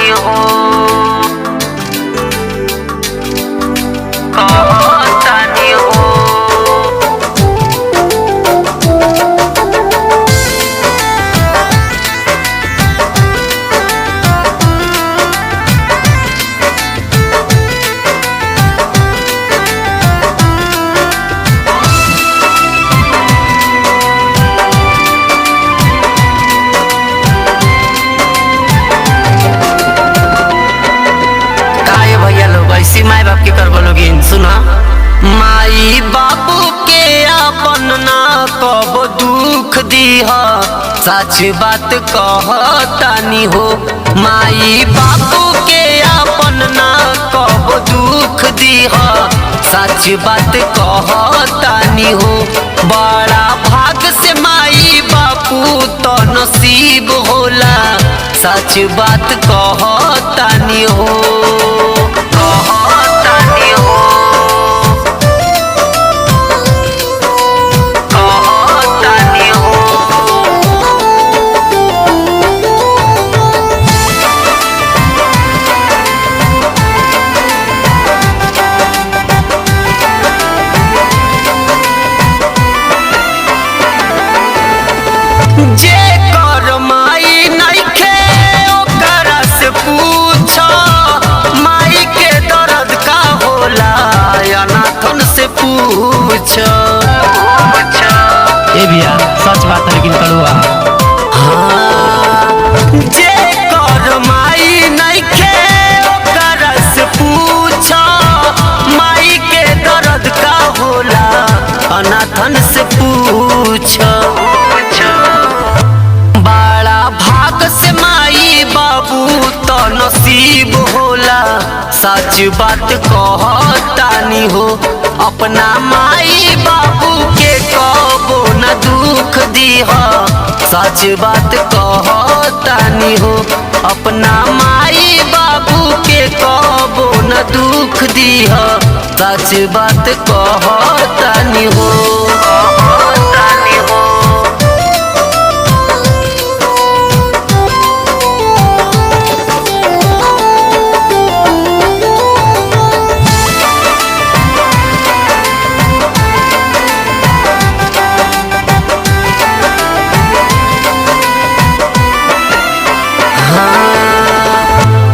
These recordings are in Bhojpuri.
कहतानी हो, कहतानी हो। ऐसी माई बाप के करबो लोगिन सुना। माई बापू के अपन ना कब दुख दीहा, सच बात कहतानी हो। माई बापू के अपन ना कब दुख दीहा, सच बात कहतानी हो। बड़ा भाग से माई बापू तो नसीब होला, सच बात कहतानी हो, कहतानी हो, कहतानी हो। जे कर माई नइखे ओकरा से पूछ, माई के दर्द का होला अनाथन से पूछ। ये भैया सच बात है लेकिन कड़वा। हाँ, जे कर माई नइखे ओकरा से पूछ, माई के दर्द का होला अनाथन से पूछ। बड़ा भाग से माई बाबू तो नसीब होला, सच बात कहतानी हो। अपना माई बाबू के कबो न दुख दीहा, सच बात कहतानी हो। अपना माई बाबू के कबो न दुख दीहा, सच बात कहतानी हो, कहतानी हो।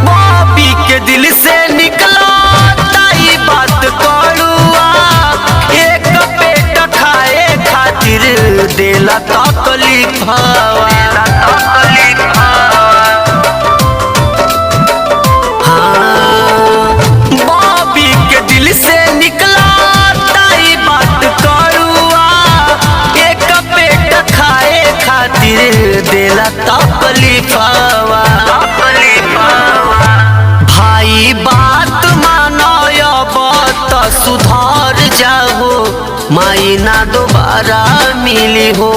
बापी के दिल से निकला ताई बात कड़ुआ, एक पेट खाए खातिर देला तकलीफवा। हाँ, बापी के दिल से निकला ताई बात कड़ुआ, एक पेट खाए खातिर देला तकलीफवा। भाई बात मानो अब तो सुधार जाओ, माई ना दोबारा मिली हो।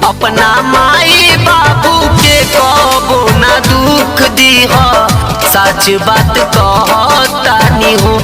अपना माई बाबू के कबो ना दुख दीहा, सच बात कहतानी हो।